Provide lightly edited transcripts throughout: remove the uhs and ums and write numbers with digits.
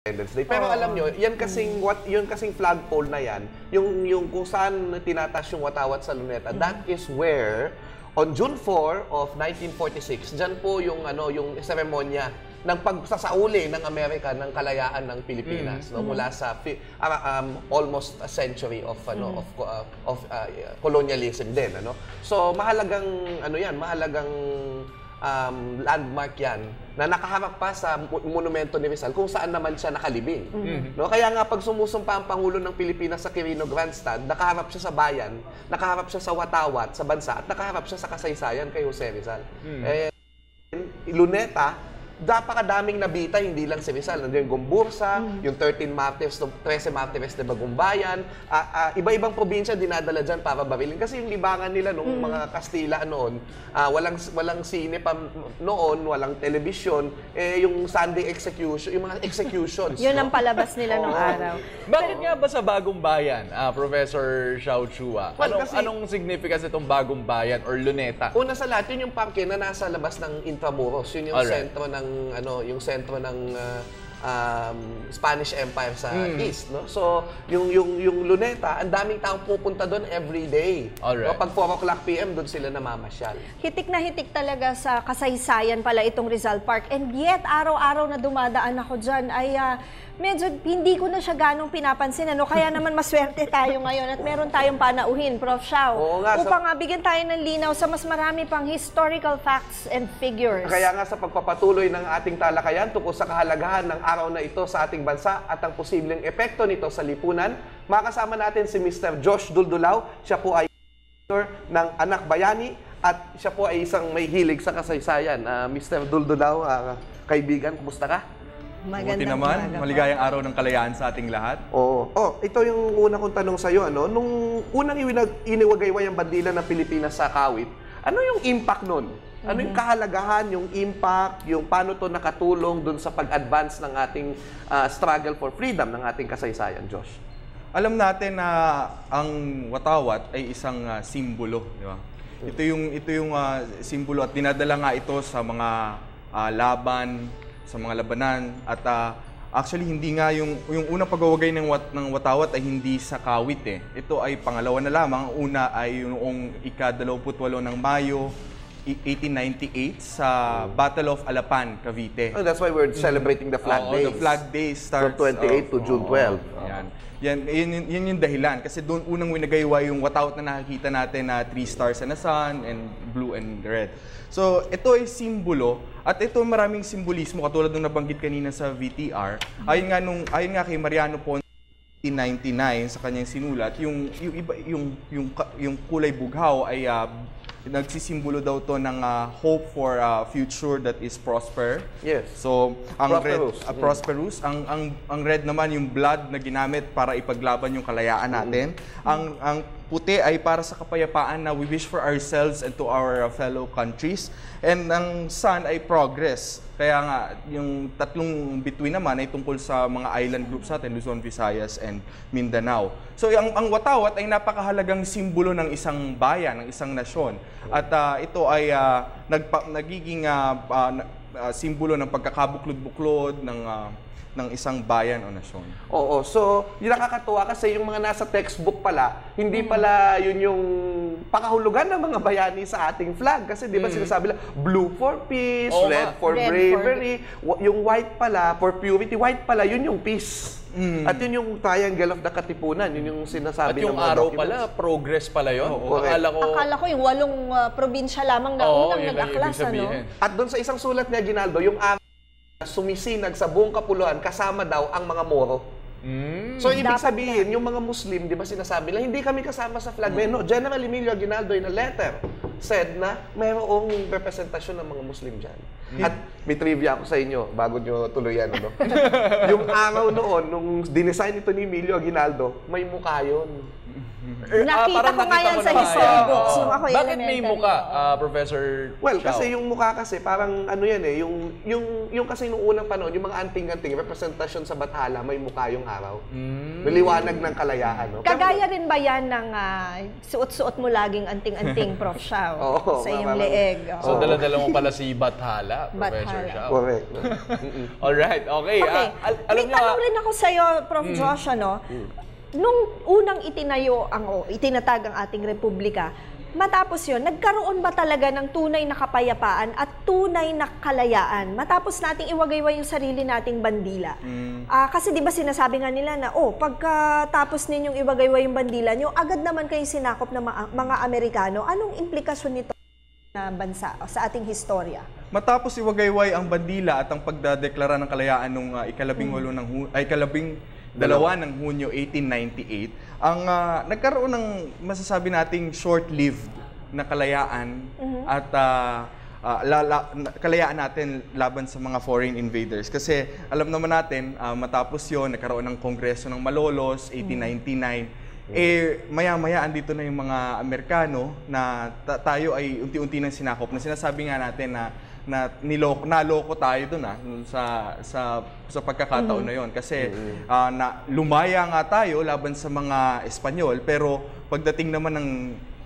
Independence Day. Pero alam nyo, yun kasing flagpole na yan, yung kung saan tinatas yung watawat sa Luneta, that is where on June 4 of 1946, dyan po yung seremonya ng pagsasauli ng Amerika ng kalayaan ng Pilipinas mula sa almost a century of colonialism din, So mahalagang mahalagang landmark yan na nakaharap pa sa monumento ni Rizal kung saan naman siya nakalibing. Kaya nga pag sumusumpa ang Pangulo ng Pilipinas sa Quirino Grandstand, nakaharap siya sa bayan, nakaharap siya sa watawat, sa bansa, at nakaharap siya sa kasaysayan kay Jose Rizal. Luneta, napakadaming nabita, hindi lang si Rizal. Nandiyan yung Gombursa, yung 13 Martires de Bagumbayan. Iba-ibang probinsya dinadala dyan para barilin. Kasi yung libangan nila nung mga Kastila noon, walang sine pa noon, walang television. Yung Sunday execution, yung mga executions. Yun ang palabas nila nung araw. Bakit nga ba sa Bagong Bayan, Professor Xiao Chua? Anong significance itong Bagong Bayan or Luneta? Una sa lahat, yun yung parke na nasa labas ng Intramuros. Yun yung sentro ng Spanish Empire sa East, So, yung Luneta, ang daming taong pupunta doon every day. Pag 4 o'clock PM, doon sila namamasyal. Hitik na hitik talaga sa kasaysayan pala itong Rizal Park. And yet, araw-araw na dumadaan ako dyan ay medyo hindi ko na siya ganong pinapansin. Kaya naman maswerte tayo ngayon at meron tayong panauhin, Prof. Xiao. Upang bigyan tayo ng linaw sa mas marami pang historical facts and figures. Kaya nga sa pagpapatuloy ng ating talakayan tungkol sa kahalagahan ng araw na ito sa ating bansa at ang posibleng epekto nito sa lipunan, makasama natin si Mr. Josh Duldulao. Siya po ay ng Anak Bayani at siya po ay isang may hilig sa kasaysayan. Mr. Duldulao, kaibigan, kumusta ka? Buti naman, maligayang araw ng kalayaan sa ating lahat. Ito yung una kong tanong sa'yo. Nung unang iniwagayway ang bandila ng Pilipinas sa Kawit, ano yung impact nun? Ano yung kahalagahan, yung impact, yung paano to nakatulong dun sa pag-advance ng ating struggle for freedom ng ating kasaysayan, Josh? Alam natin na ang watawat ay isang simbolo, di ba? Ito yung simbolo at dinadala nga ito sa mga laban, sa mga labanan at actually hindi nga yung unang pagwawagay ng watawat ay hindi sa Kawit eh. Ito ay pangalawa na lamang. Ang una ay yung ika-28 ng Mayo 1898 sa Battle of Alapan, Cavite. That's why we're celebrating the Flag Days. The Flag Days starts from 28 to June 12. Yan yung dahilan. Kasi doon unang winagaywa yung watawat na nakikita natin na 3 stars and a sun and blue and red. So, ito ay simbolo at ito maraming simbolismo katulad ng nabanggit kanina sa VTR. Ayon nga kay Mariano Ponce 1999 sa kanyang sinulat, yung kulay bughaw ay nagsisimbolo daw to ng hope for a future that is prosper. Yes. So, ang prosperous. Prosperous. Ang red naman yung blood na ginamit para ipaglaban yung kalayaan natin. Ang puti ay para sa kapayapaan na we wish for ourselves and to our fellow countries. And ang sun ay progress. Kaya nga, yung tatlong between naman ay tungkol sa mga island groups natin, Luzon, Visayas, and Mindanao. So, ang watawat ay napakahalagang simbolo ng isang bayan, ng isang nasyon. At ito ay nagiging simbolo ng pagkakabuklod-buklod ng isang bayan o nasyon. So yung nakakatuwa kasi yung mga nasa textbook pala, hindi pala yun yung pakahulugan ng mga bayani sa ating flag. Kasi di ba sinasabi lang, blue for peace, red for bravery, yung white pala, for purity, white pala, yun yung peace. At yun yung triangle of the Katipunan, yun yung sinasabi ng mga documents. At yung araw pala, progress pala yun. Akala ko yung 8 probinsya lamang na unang nag-aklas. At doon sa isang sulat ni Aguinaldo, yung sumisinag sa buong kapuluan kasama daw ang mga Moro. So, ibig sabihin, yung mga Muslim, di ba sinasabi lang, hindi kami kasama sa flag. No, General Emilio Aguinaldo in a letter said na mayroong representasyon ng mga Muslim dyan. At may trivia ako sa inyo, bago nyo tuluyan. Yung araw noon, nung dinesign ito ni Emilio Aguinaldo, may mukha yun. Nakita ko nga yan sa history books. Bakit may mukha, Professor Well, Xiao? kasi yung mukha kasi parang ano yan eh, yung kasi nung unang panahon, yung mga anting-anting representasyon sa Bathala, may mukha yung araw. Naliwanag ng kalayaan. Kagaya rin ba yan ng suot-suot mo laging anting-anting, Prof. Xiao, sa iyong leeg? So, dala-dala mo pala si Bathala, Professor. Professor Shao. Correct. Alright, okay. Okay. Alam May niyo, tanong rin ako sa'yo, Prof. Josh, ano? Nung unang itinatag ang ating republika, matapos yun, nagkaroon ba talaga ng tunay na kapayapaan at tunay na kalayaan? Matapos nating iwagayway yung sarili nating bandila. Kasi di ba sinasabi nga nila na, pagkatapos ninyong iwagayway yung bandila nyo, agad naman kayo sinakop ng mga Amerikano. Anong implikasyon nito na bansa o sa ating historya? Matapos iwagayway ang bandila at ang pagdadeklara ng kalayaan nung dalawa ng Hunyo 1898, ang nagkaroon ng masasabi nating short-lived na kalayaan at kalayaan natin laban sa mga foreign invaders. Kasi alam naman natin, matapos yon nagkaroon ng Kongreso ng Malolos, 1899, maya-maya andito na yung mga Amerikano na tayo ay unti-unti nang sinakop, na sinasabi nga natin na naloko tayo doon sa pagkakataon na yon, kasi lumaya nga tayo laban sa mga Espanyol, pero pagdating naman ng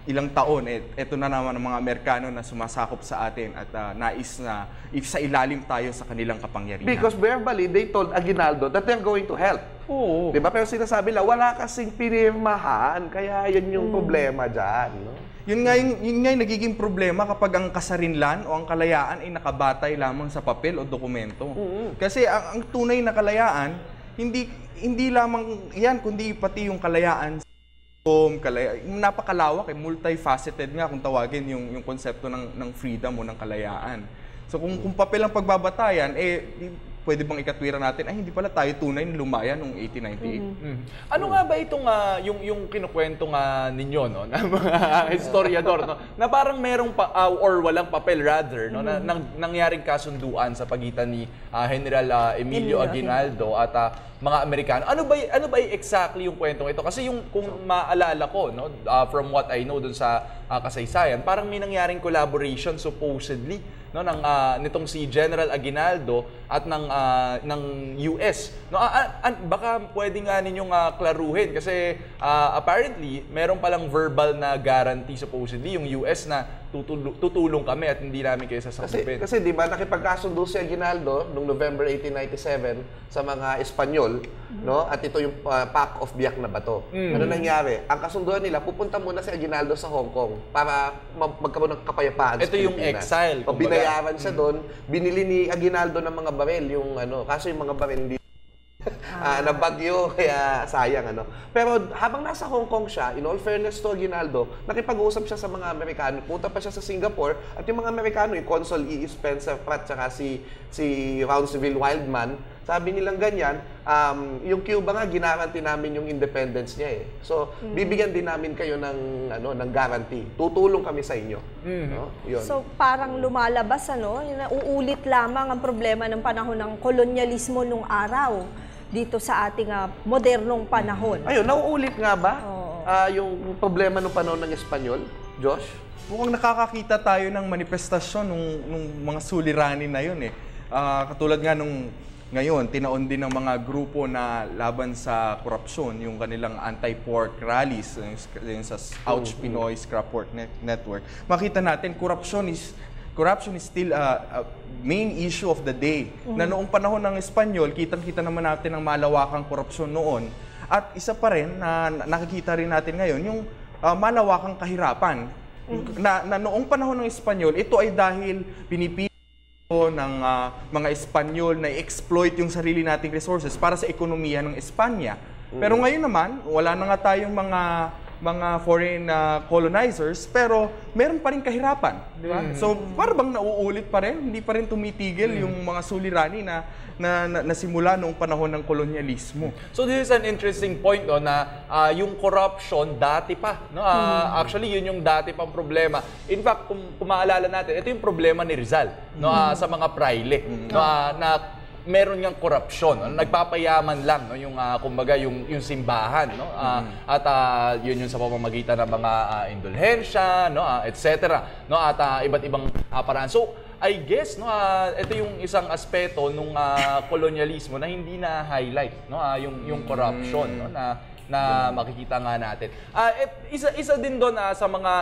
ilang taon, eto na naman ang mga Amerikano na sumasakop sa atin at nais na sa ilalim tayo sa kanilang kapangyarihan. Because verbally, they told Aguinaldo that they're going to help. Oo. Diba? Pero sinasabi lang, wala kasing pinirmahan, kaya yun yung problema dyan. No? Yun nga yung nagiging problema kapag ang kasarinlan o ang kalayaan ay nakabatay lamang sa papel o dokumento. Kasi ang tunay na kalayaan, hindi lamang yan, kundi pati yung kalayaan napakalawak, multifaceted nga kung tawagin yung konsepto ng freedom o ng kalayaan. So kung papel ang pagbabatayan, pwede bang ikatwira natin, hindi pala tayo tunay na lumaya noong 1898. Ano nga ba itong yung kinukwento nga ninyo, no, na mga historiador, no, na parang merong or walang papel rather, no, na nangyaring kasunduan sa pagitan ni General Emilio Aguinaldo at mga Amerikano. Ano ba exactly yung kwentong ito? Kasi kung maalala ko, no, from what I know dun sa kasaysayan, parang may nangyaring collaboration supposedly, no, nitong si General Aguinaldo at ng US. No, baka pwede nga ninyong klaruhin kasi apparently meron palang verbal na guarantee supposedly yung US na tutulong kami at hindi namin kayo sasakupin. Kasi di ba nakipagkasundo si Aguinaldo noong November 1897 sa mga Espanyol, no? At ito yung Pact of Biak na Bato. Ano nangyari? Ang kasunduan nila, pupunta muna si Aguinaldo sa Hong Kong para magkaroon ng kapayapaan sa Pilipinas. Ito yung exile. O binayaran siya doon, binili ni Aguinaldo ng mga baril, kaso yung mga baril hindi nabagyo, kaya sayang, Pero habang nasa Hong Kong siya, in all fairness to Aguinaldo, nakipag-usap siya sa mga Amerikano, punta pa siya sa Singapore, at yung mga Amerikano, yung Consul E. Spencer Pratt, tsaka si Ronceville Wildman, sabi nilang ganyan, yung Cuba nga, ginaranti namin yung independence niya . So, bibigyan din namin kayo ng guarantee. Tutulong kami sa inyo. No? Yun. So, parang lumalabas, uulit lamang ang problema ng panahon ng kolonyalismo nung araw dito sa ating modernong panahon. Ayun, nauulit nga ba yung problema ng panahon ng Espanyol, Josh? Mukhang nakakakita tayo ng manifestasyon nung mga suliranin na yun . Katulad nga ngayon, tinaon din ng mga grupo na laban sa korupsyon, yung kanilang anti-pork rallies, yung sa Ouch Pinoy Scrap Pork Network. Makita natin, corruption is still a main issue of the day. Na noong panahon ng Espanyol, kitang-kita naman natin ang malawakang korupsyon noon. At isa pa rin na nakikita rin natin ngayon, yung malawakang kahirapan. Na noong panahon ng Espanyol, ito ay dahil pinipili ng mga Espanyol na i-exploit yung sarili nating resources para sa ekonomiya ng Espanya. Pero ngayon naman, wala na nga tayong mga foreign colonizers, pero meron pa rin kahirapan, di ba? So, parang nauulit pa rin, hindi pa rin tumitigil yung mga sulirani na simula noong panahon ng kolonyalismo. So this is an interesting point, no, na yung corruption dati pa, no? Actually yun yung dati pang problema. In fact, kung maalala natin, ito yung problema ni Rizal, no, sa mga praile, no, na meron ngang korupsyon, no? Nagpapayaman lang, no, yung kumbaga yung simbahan, no, at yun yung sa pamamagitan ng mga indulhensya, no, etc., no, at iba't ibang paraan. So I guess, no, ito yung isang aspeto nung kolonyalismo na hindi na highlight, no, yung corruption, no, na na makikita nga natin. Isa din doon sa mga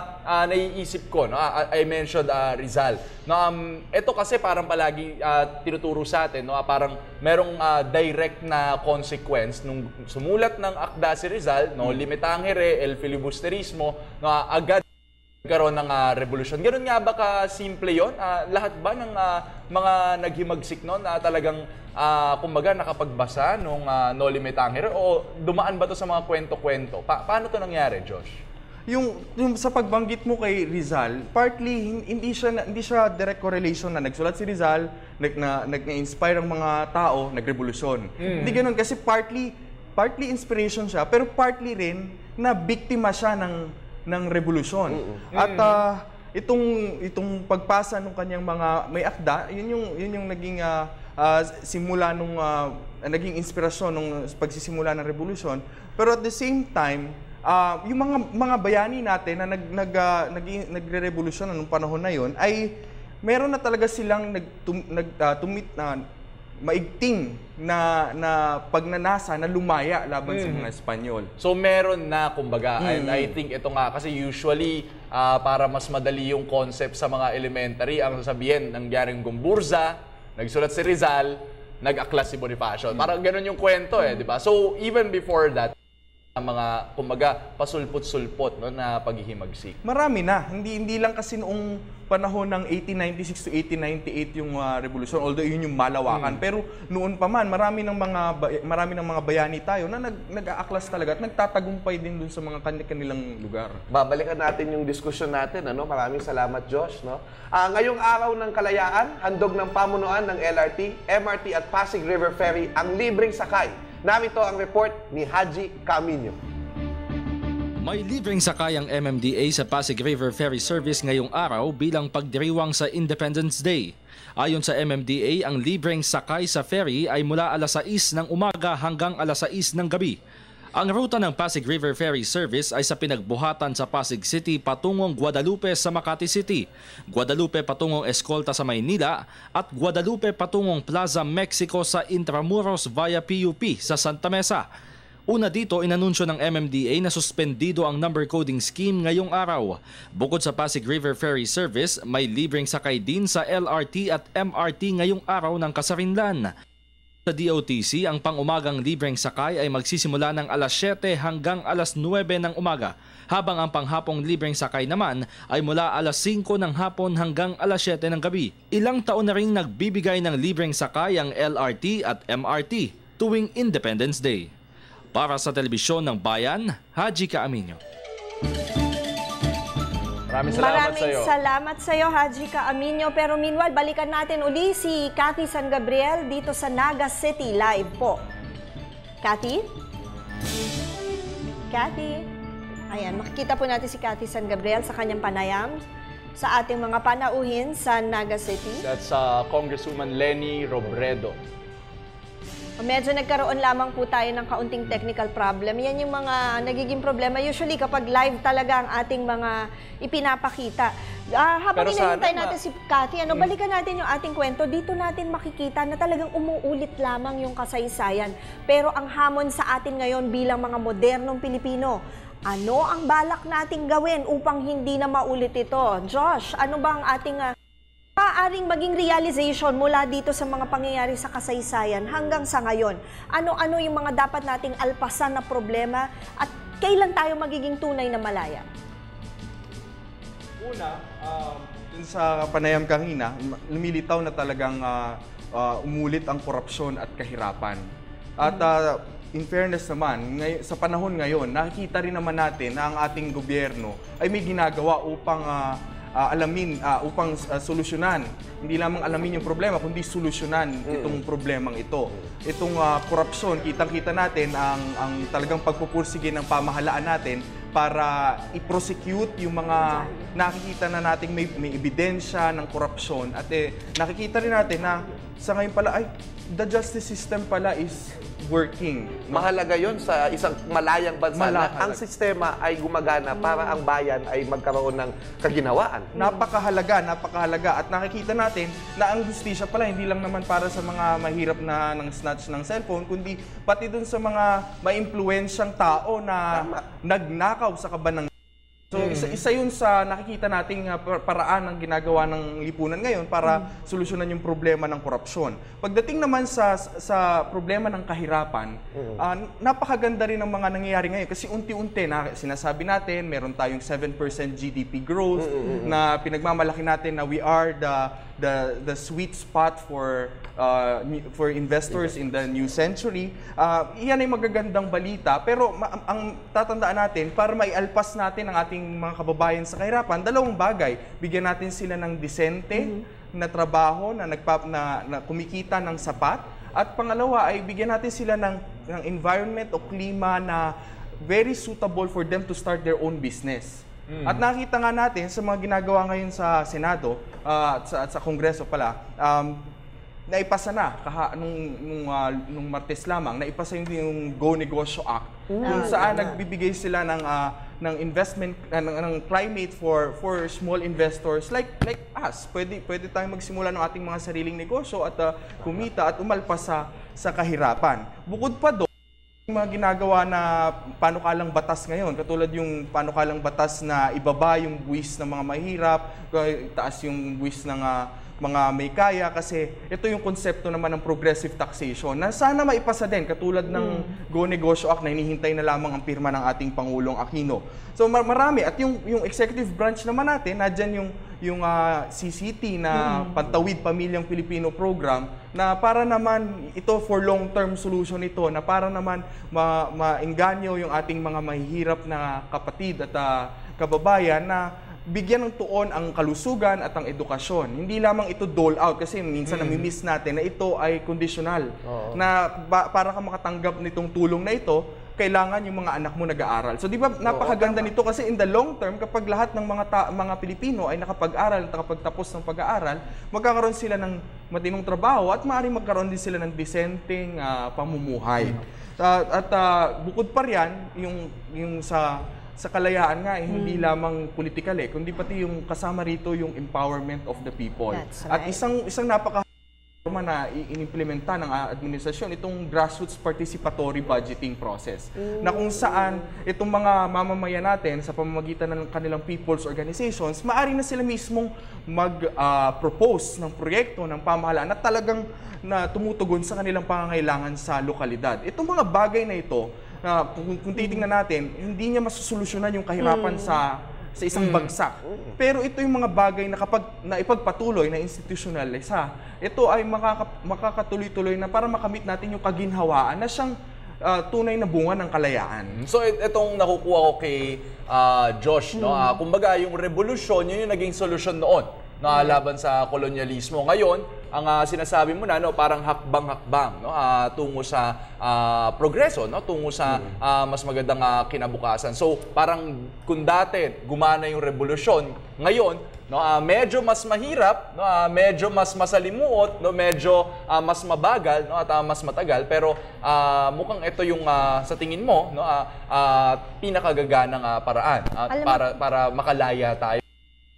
naiisip ko, no? I mentioned Rizal. No, ito kasi parang palagi tinuturo sa atin, no? Parang merong direct na consequence nung sumulat ng akda si Rizal, no? Limitangere, el filibusterismo, no? Agad karon ng revolusyon. Ganun nga ba ka-simple yun? Lahat ba ng mga naghimagsik noon talagang kumbaga nakapagbasa nung No Limitangere o dumaan ba to sa mga kwento-kwento? Paano to nangyari, Josh? Yung sa pagbanggit mo kay Rizal, partly hindi siya direct correlation na nagsulat si Rizal, nag-inspire ang mga tao, nagrevolusyon. Hindi ganoon kasi partly inspiration siya, pero partly rin na biktima siya ng revolusyon. At itong pagpasa ng kanyang mga may akda, yun yung naging simula nung naging inspirasyon nung pagsisimula ng revolusyon. Pero at the same time, yung mga bayani natin na nagre-revolusyon nung panahon na yon ay meron na talaga silang tumit na maigting na pagnanasa na lumaya laban sa mga Espanyol. So meron na kumbaga, and I think ito nga kasi usually para mas madali yung concept sa mga elementary, ang sasabihin nangyaring Gumburza, nagsulat si Rizal, nag-aklas si Bonifacio. Parang ganun yung kwento di ba? So even before that, mga kumbaga pasulpot-sulpot no, na paghihimagsik. Marami na. Hindi lang kasi noong panahon ng 1896 to 1898 yung revolusyon, although yun yung malawakan. Pero noon pa man, marami ng mga bayani tayo na nag-aaklas talaga at nagtatagumpay din dun sa mga kanilang lugar. Babalikan natin yung diskusyon natin. Maraming salamat, Josh. Ngayong araw ng kalayaan, handog ng pamunuan ng LRT, MRT at Pasig River Ferry ang libreng sakay. Narito ang report ni Haji Camino. May libreng sakay ang MMDA sa Pasig River Ferry Service ngayong araw bilang pagdiriwang sa Independence Day. Ayon sa MMDA, ang libreng sakay sa ferry ay mula alas 6 ng umaga hanggang alas 6 ng gabi. Ang ruta ng Pasig River Ferry Service ay sa pinagbuhatan sa Pasig City patungong Guadalupe sa Makati City, Guadalupe patungong Escolta sa Maynila at Guadalupe patungong Plaza Mexico sa Intramuros via PUP sa Santa Mesa. Una dito, inanunsyo ng MMDA na suspendido ang number coding scheme ngayong araw. Bukod sa Pasig River Ferry Service, may libreng sakay din sa LRT at MRT ngayong araw ng Kasarinlan. Sa DOTC, ang pang-umagang libreng sakay ay magsisimula ng alas 7 hanggang alas 9 ng umaga, habang ang panghapong libreng sakay naman ay mula alas 5 ng hapon hanggang alas 7 ng gabi. Ilang taon na ring nagbibigay ng libreng sakay ang LRT at MRT tuwing Independence Day. Para sa Telebisyon ng Bayan, Haji Camino. Maraming salamat sa iyo, Haji Camino. Pero meanwhile, balikan natin uli si Cathy San Gabriel dito sa Naga City live po. Cathy? Cathy? Ayan, makikita po natin si Cathy San Gabriel sa kanyang panayam sa ating mga panauhin sa Naga City. That's Congresswoman Leni Robredo. Medyo nagkaroon lamang po tayo ng kaunting technical problem. Yan yung mga nagiging problema. Usually kapag live talaga ang ating mga ipinapakita. Habang hinahintay natin si Cathy, balikan natin yung ating kwento. Dito natin makikita na talagang umuulit lamang yung kasaysayan. Pero ang hamon sa atin ngayon bilang mga modernong Pilipino, ano ang balak nating gawin upang hindi na maulit ito? Josh, ano ba ang ating maaaring maging realization mula dito sa mga pangyayari sa kasaysayan hanggang sa ngayon? Ano-ano yung mga dapat nating alpasan na problema at kailan tayo magiging tunay na malaya? Una, dun sa panayam kanina, lumilitaw na talagang umulit ang korupsyon at kahirapan. At in fairness naman, sa panahon ngayon, nakikita rin naman natin na ang ating gobyerno ay may ginagawa upang upang solusyonan. Hindi lamang alamin yung problema, kundi solusyonan itong problemang ito. Itong korupsyon, kitang-kita natin ang talagang pagpupursige ng pamahalaan natin para i-prosecute yung mga nakikita na nating may ebidensya ng korupsyon. At nakikita rin natin na sa ngayon pala, ay, the justice system pala is working. Mahalaga yon sa isang malayang bansa na Mahalaga. ang sistema ay gumagana para ang bayan ay magkaroon ng kaginawaan. Napakahalaga. At nakikita natin na ang hustisya pala hindi lang naman para sa mga mahirap na ng snatch ng cellphone, kundi pati dun sa mga maimpluwensyang tao na nagnakaw sa kaban ng. So isa yun sa nakikita nating paraan ng ginagawa ng lipunan ngayon para solusyonan yung problema ng korupsyon. Pagdating naman sa problema ng kahirapan, napakaganda rin ng mga nangyayari ngayon kasi unti-unti na sinasabi natin, meron tayong 7% GDP growth na pinagmamalaki natin na we are the sweet spot for investors in the new century. Iyan ay magagandang balita, pero ang tatandaan natin, para maialpas natin ang ating mga kababayan sa kahirapan, dalawang bagay. Bigyan natin sila ng disente na trabaho, na kumikita ng sapat. At pangalawa ay bigyan natin sila ng environment o klima na very suitable for them to start their own business. At nakita nga natin sa mga ginagawa ngayon sa Senado at sa Kongreso pala, naipasa na nung Martes lamang, naipasa yung Go Negosyo Act kung saan nagbibigay sila ng investment ng climate for small investors like us. Pwede tayong magsimula ng ating mga sariling negosyo at kumita at umalpas sa kahirapan. Bukod pa doon, yung mga ginagawa na panukalang batas ngayon, katulad yung panukalang batas na ibaba yung buwis ng mga mahirap, taas yung buwis ng mga may kaya, kasi ito yung konsepto naman ng progressive taxation na sana maipasa din, katulad ng Go Negosyo Act na hinihintay na lamang ang pirma ng ating Pangulong Aquino. So marami, at yung executive branch naman natin, nadyan yung CCT na Pantawid Pamilyang Pilipino program, na para naman ito for long-term solution ito, na para naman maengganyo yung ating mga mahihirap na kapatid at kababayan na bigyan ng tuon ang kalusugan at ang edukasyon. Hindi lamang ito dole out, kasi minsan nami-miss natin na ito ay conditional. Na para ka makatanggap nitong tulong na ito, kailangan yung mga anak mo nag-aaral. So di ba napakaganda nito, kasi in the long term, kapag lahat ng mga Pilipino ay nakapag-aral at nakapagtapos ng pag-aaral, magkakaroon sila ng matinong trabaho at maaaring magkaroon din sila ng disenteng pamumuhay. At bukod pa riyan, yung sa kalayaan nga, hindi lamang political kundi pati yung kasama rito yung empowerment of the people. That's At right. isang na inimplementa ng administrasyon itong grassroots participatory budgeting process, na kung saan itong mga mamamayan natin sa pamamagitan ng kanilang people's organizations, maaari na sila mismong mag-propose ng proyekto ng pamahalaan na talagang tumutugon sa kanilang pangangailangan sa lokalidad. Itong mga bagay na ito, kung titingnan natin, hindi niya masusolusyonan yung kahirapan sa isang bagsak. Pero ito yung mga bagay na kapag naipagpatuloy, na institutionalize, ito ay makakatuloy-tuloy na para makamit natin yung kaginhawaan na siyang tunay na bunga ng kalayaan. So itong nakukuha ko kay Josh, no? Kumbaga yung revolusyon, yun yung naging solusyon noon laban sa kolonyalismo. Ngayon, ang sinasabi mo na, no, parang hakbang-hakbang, no, tungo sa progreso, no, tungo sa mas magandang kinabukasan. So parang kung dati gumana yung revolusyon, ngayon, no, medyo mas mahirap, no, medyo mas masalimuot, no, medyo mas mabagal, no, at mas matagal, pero mukhang ito yung sa tingin mo, no, pinakagaganang paraan para makalaya tayo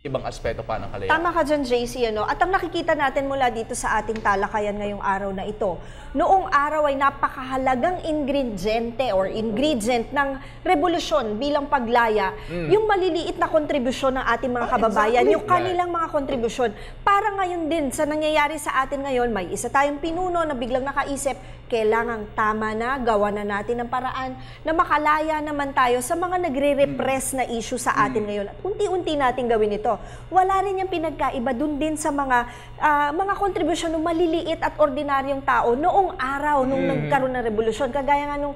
ibang aspeto pa ng kalayaan. Tama ka dyan, JC. At ang nakikita natin mula dito sa ating talakayan ngayong araw na ito, noong araw ay napakahalagang ingredient ng revolusyon bilang paglaya, yung maliliit na kontribusyon ng ating mga kababayan, yung kanilang mga kontribusyon. Para ngayon din, sa nangyayari sa atin ngayon, may isa tayong pinuno na biglang nakaisip, kailangang tama na, gawa na natin ng paraan na makalaya naman tayo sa mga nagre-repress na issue sa atin ngayon. At unti-unti natin gawin ito. Wala rin yung pinagkaiba dun din sa mga kontribusyon ng maliliit at ordinaryong tao noong araw nung nagkaroon ng revolusyon. Kagaya nga nung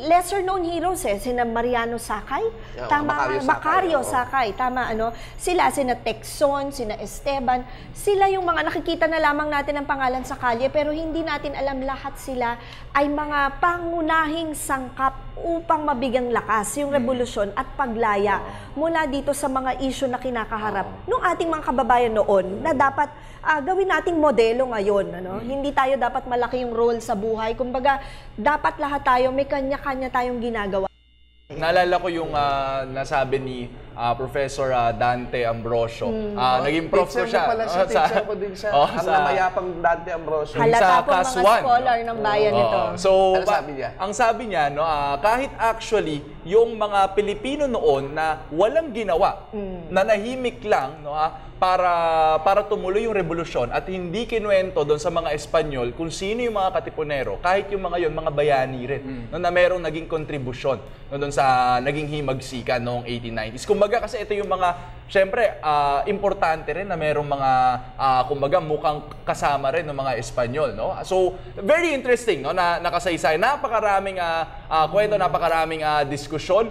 lesser known heroes sina Mariano Sakay, tama, Macario Sakay, tama, sila, sina Tecson, sina Esteban, sila yung mga nakikita na lamang natin ang pangalan sa kalye, pero hindi natin alam lahat sila ay mga pangunahing sangkap upang mabigang lakas yung revolusyon at paglaya mula dito sa mga issue na kinakaharap ng ating mga kababayan noon na dapat gawin nating modelo ngayon. Ano? Hindi tayo dapat malaki yung role sa buhay. Kumbaga, dapat lahat tayo may kanya-kanya tayong ginagawa. Naalala ko yung nasabi ni Professor Dante Ambrosio. Naging prof ko siya. Pala siya, teacher ko din siya. Ang namayapang Dante Ambrosio. Halata po mga Kaswan, scholar ng bayan nito. So, Ano sabi niya? ang sabi niya, no, kahit actually yung mga Pilipino noon na walang ginawa, nanahimik lang, no, para tumuloy yung revolusyon at hindi kinuwento doon sa mga Espanyol kung sino yung mga katipunero, kahit yung mga yon mga bayani rin, no, na merong naging kontribusyon no, doon sa naging himagsikan noong 1890s. Kumbaga kasi ito yung mga, syempre, importante rin na merong mga, kumbaga, mukhang kasama rin ng mga Espanyol. No? So, very interesting no, na nakasaysay. Napakaraming kwento, napakaraming diskusyon.